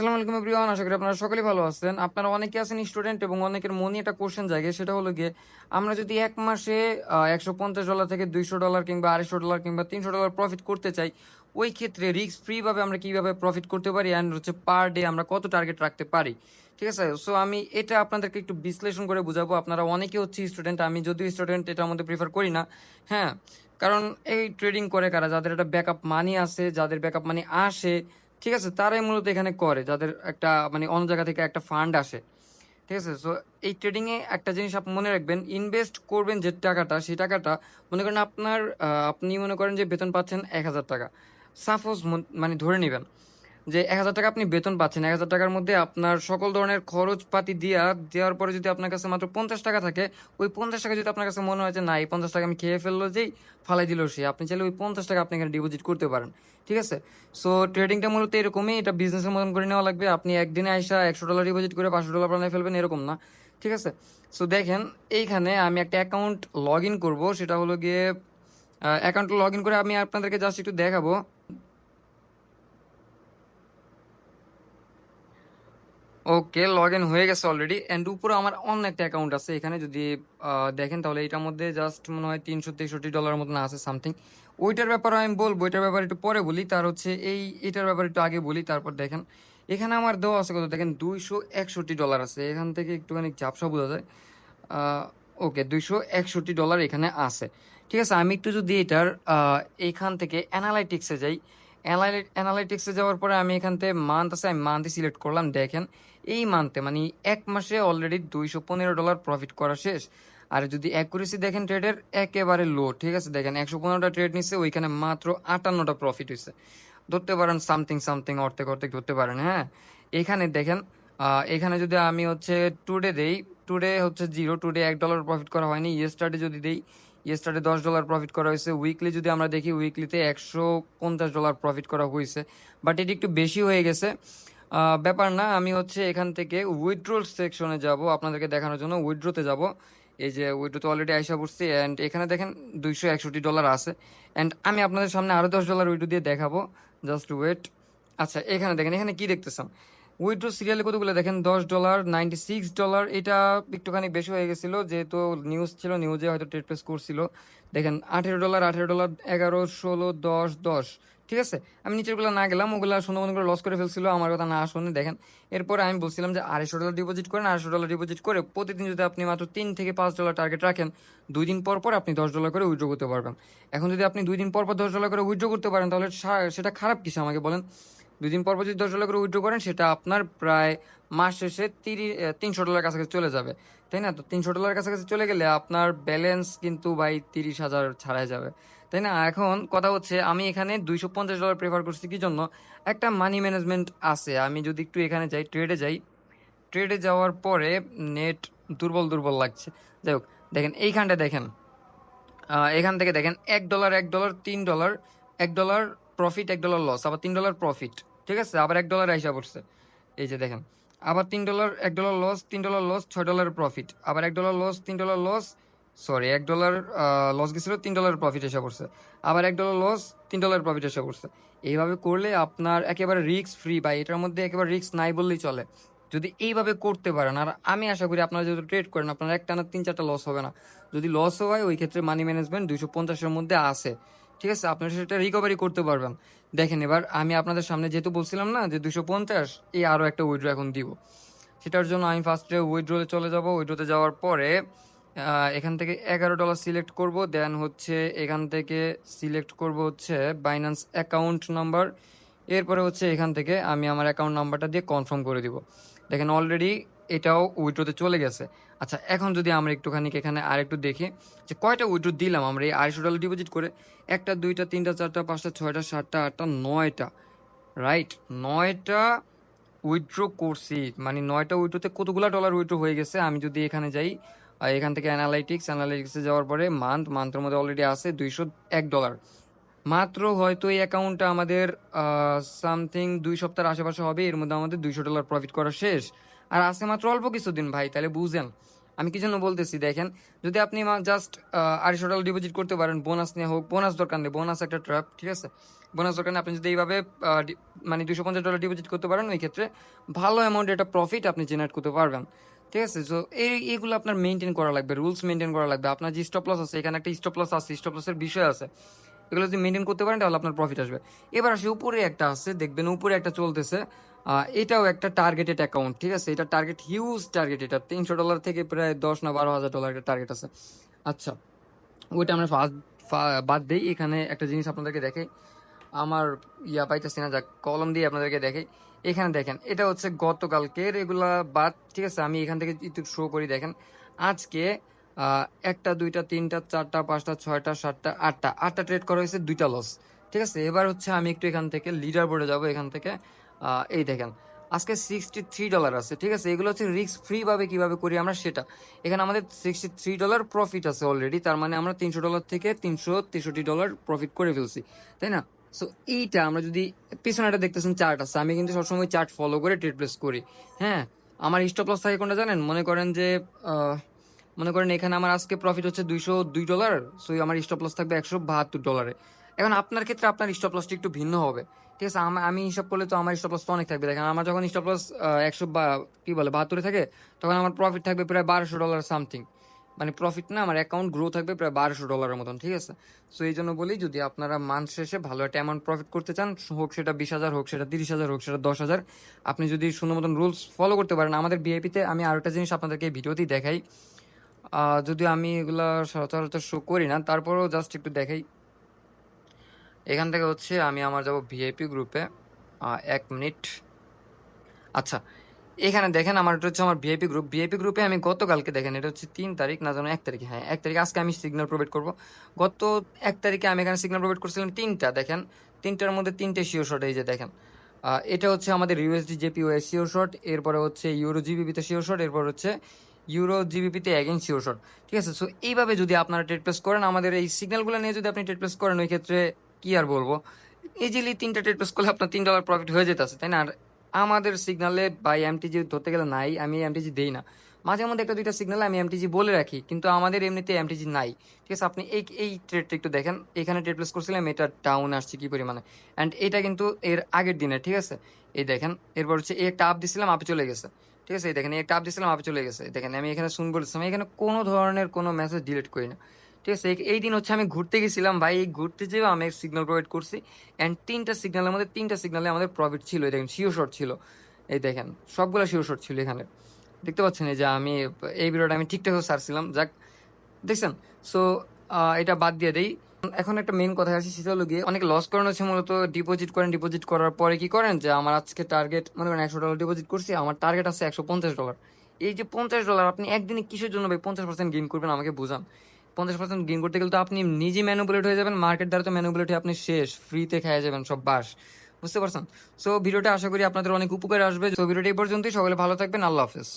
আসসালামু আলাইকুম এভরিওয়ান, আশা করি আপনারা সকলেই ভালো আছেন। আপনারা অনেকে আছেন স্টুডেন্ট এবং অনেকের মনে একটা কোশ্চেন জাগে, সেটা হলো গিয়ে আমরা যদি এক মাসে $150 থেকে $200 কিংবা $250 কিংবা $300 প্রফিট করতে চাই, ওই ক্ষেত্রে রিস্ক ফ্রি ভাবে আমরা কিভাবে প্রফিট করতে পারি অ্যান্ড হচ্ছে পার ডে আমরা কত টার্গেট রাখতে পারি। ঠিক আছে, সো আমি এটা আপনাদেরকে একটু বিশ্লেষণ করে বুঝাবো। আপনারা অনেকে হচ্ছে স্টুডেন্ট, আমি যদিও স্টুডেন্ট এটার মধ্যে প্রিফার করি না। হ্যাঁ, কারণ এই ট্রেডিং করে কারা, যাদের একটা ব্যাকআপ মানি আছে, যাদের ব্যাকআপ মানি আসে, ঠিক আছে, তারাই মূলত এখানে করে, যাদের একটা মানে অন্য জায়গা থেকে একটা ফান্ড আসে। ঠিক আছে, সো এই ট্রেডিং এ একটা জিনিস আপনি মনে রাখবেন, ইনভেস্ট করবেন যে টাকাটা, সেই টাকাটা মনে করেন আপনার আপনি মনে করেন যে বেতন পাচ্ছেন 1,000 টাকা, সাপোজ মানে ধরে নেবেন যে 1,000 টাকা আপনি বেতন পাচ্ছেন। 1,000 টাকার মধ্যে আপনার সকল ধরনের খরচপাতি দেওয়ার পরে যদি আপনার কাছে মাত্র 50 টাকা থাকে, ওই 50 টাকা যদি আপনার কাছে মনে হয় যে না, এই 50 টাকা আমি খেয়ে ফেললো, যেই ফালাই দিল সে, আপনি চাইলে ওই 50 টাকা আপনি এখানে ডিপোজিট করতে পারেন। ঠিক আছে, সো ট্রেডিংটা মূলত এরকমই, এটা বিজনেসের মতন করে নেওয়া লাগবে। আপনি একদিনে আইসা $100 ডিপোজিট করে $500 বানিয়ে ফেলবেন, এরকম না। ঠিক আছে, সো দেখেন এইখানে আমি একটা অ্যাকাউন্ট লগ ইন করবো, সেটা হলো গিয়ে অ্যাকাউন্ট লগ ইন করে আমি আপনাদেরকে জাস্ট একটু দেখাবো। ওকে, লগ ইন হয়ে গেছে অলরেডি, অ্যান্ড উপরে আমার অন্য একটা অ্যাকাউন্ট আছে এখানে, যদি দেখেন তাহলে এটার মধ্যে জাস্ট মনে হয় $363 মতন আছে সামথিং। ওইটার ব্যাপারে আমি বলবো, ওইটার ব্যাপারে একটু পরে বলি। তার হচ্ছে এটার ব্যাপারে একটু আগে বলি, তারপর দেখেন এখানে আমার দেওয়া আছে কত, দেখেন $261 আছে। এখান থেকে একটুখানি ঝাপসা বোঝা যায়। ওকে, $261 এখানে আছে। ঠিক আছে, আমি একটু যদি এটার এইখান থেকে অ্যানালাইটিক্সে যাই, অ্যানালাইটিক্সে যাওয়ার পরে আমি এখান থেকে মান্থ আছে, আমি মান্থই সিলেক্ট করলাম। দেখেন এই মান্থে মানে এক মাসে অলরেডি $215 প্রফিট করা শেষ। আর যদি অ্যাকুরেসি দেখেন ট্রেডের একেবারে লো। ঠিক আছে, দেখেন 115টা ট্রেড নিচ্ছে, ওইখানে মাত্র 58টা প্রফিট হয়েছে। ধরতে পারেন সামথিং সামথিং, অর্ধেক অর্ধেক ধরতে পারেন। হ্যাঁ, এখানে দেখেন এখানে যদি আমি হচ্ছে টুডে দেই, টুডে হচ্ছে জিরো, টুডে $1 প্রফিট করা হয়নি। ইয়েস্টারডে যদি দেই, ইয়েস্টারডে $10 প্রফিট করা হয়েছে। উইকলি যদি আমরা দেখি, উইকলিতে $150 প্রফিট করা হয়েছে, বাট এটি একটু বেশি হয়ে গেছে। ব্যাপার না, আমি হচ্ছে এখান থেকে উইথড্রল সেকশনে যাব আপনাদেরকে দেখানোর জন্য। উইথড্রোতে যাব, এই যে উইথড্রোতে অলরেডি আইসা পড়ছি, অ্যান্ড এখানে দেখেন $261 আছে। অ্যান্ড আমি আপনাদের সামনে আরও $10 উইথড্রো দিয়ে দেখাবো, জাস্ট ওয়েট। আচ্ছা, এখানে দেখেন, এখানে কি দেখতেছেন, উইথড্রো সিরিয়ালে কতগুলো দেখেন, $10, $96। এটা একটুখানি বেশি হয়ে গেছিল, যেহেতু নিউজ ছিল, নিউজে হয়তো ট্রেড প্লেস করছিল। দেখেন $18, $18, 11, 16, 10, 10। ঠিক আছে, আমি নিচেরগুলো না গেলাম, ওগুলো সুন্দর করে লস করে ফেলছিল, আমার কথা না শুনে। দেখেন এরপরে আমি বলছিলাম যে $250 ডিপোজিট করেন, $250 ডিপোজিট করে প্রতিদিন যদি আপনি মাত্র $3 থেকে $5 টার্গেট রাখেন, 2 দিন পর পর আপনি $10 করে উইথড্র করতে পারবেন। এখন যদি আপনি 2 দিন পর পর $10 করে উইথড্র করতে পারেন, তাহলে সেটা খারাপ কিছু আমাকে বলেন? 2 দিন পর পর যদি $10 করে উইথড্র করেন, সেটা আপনার প্রায় মাস শেষে $300 কাছাকাছি চলে যাবে, তাই না? তো $300 কাছাকাছি চলে গেলে আপনার ব্যালেন্স কিন্তু ভাই 30,000 ছাড়াই যাবে, তাই না? এখন কথা হচ্ছে, আমি এখানে $250 প্রেফার করছি কি জন্য, একটা মানি ম্যানেজমেন্ট আছে। আমি যদি একটু এখানে যাই, ট্রেডে যাই, ট্রেডে যাওয়ার পরে নেট দুর্বল দুর্বল লাগছে। যাই হোক, দেখেন এইখানটা দেখেন, এখান থেকে দেখেন $1, $1, $3, $1 প্রফিট, $1 লস, আবার $3 প্রফিট। ঠিক আছে, আবার $1 আইসা পড়ছে, এই যে দেখেন, আবার $3, $1 লস, $3 লস, $6 প্রফিট, আবার $1 লস, $3 লস, সরি $1 লস গেছিল, $3 প্রফিট এসে পড়ছে, আবার $1 লস, $3 প্রফিট এসে পড়ছে। এইভাবে করলে আপনার একেবারে রিস্ক ফ্রি, বা এটার মধ্যে একেবারে রিস্ক নাই বললেই চলে, যদি এইভাবে করতে পারেন। আর আমি আশা করি আপনারা যেহেতু ট্রেড করেন, আপনার একটানা 3-4টা লস হবে না। যদি লসও হয়, ওই ক্ষেত্রে মানি ম্যানেজমেন্ট 250-এর মধ্যে আছে। ঠিক আছে, আপনারা সেটা রিকভারি করতে পারবেন। দেখেন এবার আমি আপনাদের সামনে যেহেতু বলছিলাম না যে 250, এই আরও একটা উইথড্র এখন দিব। সেটার জন্য আমি ফার্স্টে উইথড্রোতে চলে যাব। উইথড্রোতে যাওয়ার পরে এখান থেকে $11 সিলেক্ট করব, দেন হচ্ছে এখান থেকে সিলেক্ট করব হচ্ছে বাইন্যান্স অ্যাকাউন্ট নাম্বার। এরপরে হচ্ছে এখান থেকে আমি আমার অ্যাকাউন্ট নাম্বারটা দিয়ে কনফার্ম করে দিব। দেখেন অলরেডি এটাও উইথড্রোতে চলে গেছে। আচ্ছা, এখন যদি আমরা একটুখানি এখানে আরেকটু দেখি যে কয়টা উইথড্রো দিলাম আমরা এই $250 ডিপোজিট করে। 1টা, 2টা, 3টা, 4টা, 5টা, 6টা, 7টা, 8টা, 9টা, রাইট? 9টা উইথড্র করছি, মানে 9টা উইথড্রোতে কতগুলা ডলার উইথড্র হয়ে গেছে। আমি যদি এখানে যাই, এখান থেকে অ্যানালাইটিক্সে যাওয়ার পরে মান্থের মধ্যে অলরেডি আছে $201। মাত্র হয়তো এই অ্যাকাউন্টটা আমাদের সামথিং 2 সপ্তাহের আশেপাশে হবে, এর মধ্যে আমাদের $200 প্রফিট করা শেষ। আর আছে মাত্র অল্প কিছুদিন ভাই, তাহলে বুঝেন আমি কি জন্য বলতেছি দেখেন, যদি আপনি জাস্ট $250 ডিপোজিট করতে পারেন, বোনাস নিয়ে হোক, বোনাস দরকার নেই, বোনাস একটা ট্র্যাপ, ঠিক আছে, বোনাস দরকার নেই। আপনি যদি এইভাবে মানে $250 ডিপোজিট করতে পারেন, ওই ক্ষেত্রে ভালো অ্যামাউন্ট একটা প্রফিট আপনি জেনারেট করতে পারবেন, ঠিক আছে। সো এইগুলো আপনার মেনটেন করা লাগবে, রুলস মেনটেন করা লাগবে। আপনার যে স্টপ লস আছে, এখানে একটা স্টপ লস আছে, স্টপ লসের বিষয় আছে, এগুলো যদি মেনটেন করতে পারেন তাহলে আপনার প্রফিট আসবে। এবার আসে উপরে একটা আছে, দেখবেন উপরে একটা চলতেছে, এটাও একটা টার্গেটেড অ্যাকাউন্ট, ঠিক আছে। এটা টার্গেট হিউজ টার্গেট, এটা $300 থেকে প্রায় 10 না $12,000 একটা টার্গেট আছে। আচ্ছা, ওইটা আমরা ফার্স্ট বাদ দিই। এখানে একটা জিনিস আপনাদেরকে দেখে, আমার পাইতেছি না, যাক কলম দিয়ে আপনাদেরকে দেখে। এখানে দেখেন, এটা হচ্ছে গতকালকের, এগুলা বাদ, ঠিক আছে। আমি এখান থেকে একটু শো করি, দেখেন আজকে একটা, দুইটা, তিনটা, চারটা, পাঁচটা, ছয়টা, সাতটা, আটটা ট্রেড করা হয়েছে, 2টা লস, ঠিক আছে। এবার হচ্ছে আমি একটু এখান থেকে লিডার বোর্ডে যাবো, এখান থেকে এই দেখেন আজকে $63 আছে, ঠিক আছে। এগুলো হচ্ছে রিস্ক ফ্রি ভাবে কিভাবে করি আমরা সেটা। এখানে আমাদের $63 প্রফিট আছে অলরেডি, তার মানে আমরা $300 থেকে $363 প্রফিট করে ফেলছি, তাই না? সো এইটা আমরা যদি পিছনেটা দেখতেছেন চার্ট আছে, আমি কিন্তু সবসময় চার্ট ফলো করে ট্রেড প্লেস করি। হ্যাঁ, আমার স্টপ লস থাকে কোনটা জানেন? মনে করেন যে মনে করেন এখানে আমার আজকে প্রফিট হচ্ছে $202, সো আমার স্টপ লস থাকবে $172। এখন আপনার ক্ষেত্রে আপনার স্টপ লসটি একটু ভিন্ন হবে, ঠিক আছে। আমি হিসাব করলে তো আমার স্টপ লস তো অনেক থাকবে। দেখেন আমার যখন স্টপ লস 72 থাকে, তখন আমার প্রফিট থাকবে প্রায় $1200 সামথিং। মানে প্রফিট না, আমার অ্যাকাউন্ট গ্রো থাকবে প্রায় $1200 মতন, ঠিক আছে। সো এই জন্য বলি, যদি আপনারা মান্থ শেষে ভালো একটা অ্যামাউন্ট প্রফিট করতে চান, হোক সেটা 20,000, হোক সেটা 30,000, হোক সেটা 10,000, আপনি যদি সুন্দর মতন রুলস ফলো করতে পারেন। আমাদের ভিআইপিতে আমি আরো একটা জিনিস আপনাদেরকে এই ভিডিওতেই দেখাই, যদিও আমি এগুলা সচরাচর শো করি না, তারপরেও জাস্ট একটু দেখাই। এখান থেকে হচ্ছে আমি আমার যাব ভিআইপি গ্রুপে, 1 মিনিট। আচ্ছা, এখানে দেখেন আমার এটা হচ্ছে আমার ভিআইপি গ্রুপ। ভিআইপি গ্রুপে আমি গতকালকে, দেখেন এটা হচ্ছে 3 তারিখ, না জানো 1 তারিখে, হ্যাঁ 1 তারিখে, আজকে আমি সিগন্যাল প্রোভাইড করব। গত 1 তারিখে আমি এখানে সিগন্যাল প্রোভাইড করছিলাম 3টা, দেখেন 3টার মধ্যে 3টে শিওর শট, এই যে দেখেন। এটা হচ্ছে আমাদের ইউএসডি জেপিওয়াই শিওর শট, এরপরে হচ্ছে ইউরো জিবিপিতে শিওর শট, এরপর হচ্ছে ইউরো জিবিপিতে অ্যাগেন শিওর শট, ঠিক আছে। সো এইভাবে যদি আপনারা ট্রেড প্লেস করেন, আমাদের এই সিগন্যালগুলো নিয়ে যদি আপনি ট্রেড প্লেস করেন, ওই ক্ষেত্রে কি আর বলবো, ইজিলি 3টা ট্রেড প্লেস করলে আপনার $3 প্রফিট হয়ে যেতেছে, তাই না? আর আমাদের সিগনালে বাই এমটিজি ধরতে গেলে নাই, আমি এমটিজি দেই না। মাঝে মধ্যে একটা দুইটা সিগনালে আমি এমটিজি বলে রাখি, কিন্তু আমাদের এমনিতে এমটিজি নাই, ঠিক আছে। আপনি এই ট্রেডটা একটু দেখেন, এখানে ট্রেড প্লেস করছিলাম, এটা ডাউন আসছে কি পরিমাণে, অ্যান্ড এটা কিন্তু এর আগের দিনে, ঠিক আছে। এই দেখেন, এরপর হচ্ছে এই একটা আপ দিছিলাম, আপে চলে গেছে, ঠিক আছে। এই দেখেন, এই একটা আপ দিছিলাম, আপে চলে গেছে। দেখেন আমি এখানে শুন বলছিলাম, আমি এখানে কোনো ধরনের কোনো মেসেজ ডিলিট করি না, ঠিক আছে। এই দিন হচ্ছে আমি ঘুরতে গেছিলাম ভাই, এই ঘুরতে যেয়ে আমি সিগন্যাল প্রোভাইড করছি, অ্যান্ড 3টা সিগন্যালের মধ্যে 3টা সিগন্যালে আমাদের প্রফিট ছিল। এই দেখেন শিওর শট ছিল, এই দেখেন সবগুলো শিওর শট ছিল এখানে, দেখতে পাচ্ছেন। এই যে আমি এই ভিডিওটা আমি ঠিকঠাক সারছিলাম, যাক দেখছেন। সো এটা বাদ দিয়ে দেই। এখন একটা মেইন কথা আছে, সেটা হলো গিয়ে অনেক লস করানো হচ্ছে মূলত। ডিপোজিট করেন, ডিপোজিট করার পরে কি করেন, যে আমার আজকে টার্গেট, মনে করেন $100 ডিপোজিট করছি, আমার টার্গেট আছে $150। এই যে $50 আপনি একদিনে কিসের জন্য ভাই 50% গেইন করবেন আমাকে বুঝান। 50% গেইন করতে গেলে তো আপনি নিজে ম্যানুপুলেট হয়ে যাবেন, মার্কেট দ্বারা তো ম্যানুপুলেট হয়ে আপনি শেষ, ফ্রিতে খেয়ে যাবেন সব বাস, বুঝতে পারছেন। সো ভিডিওটা আশা করি আপনাদের অনেক উপকারে আসবে। সো ভিডিওটা এই পর্যন্তই, সকলে ভালো থাকবেন, আল্লাহ হাফেজ।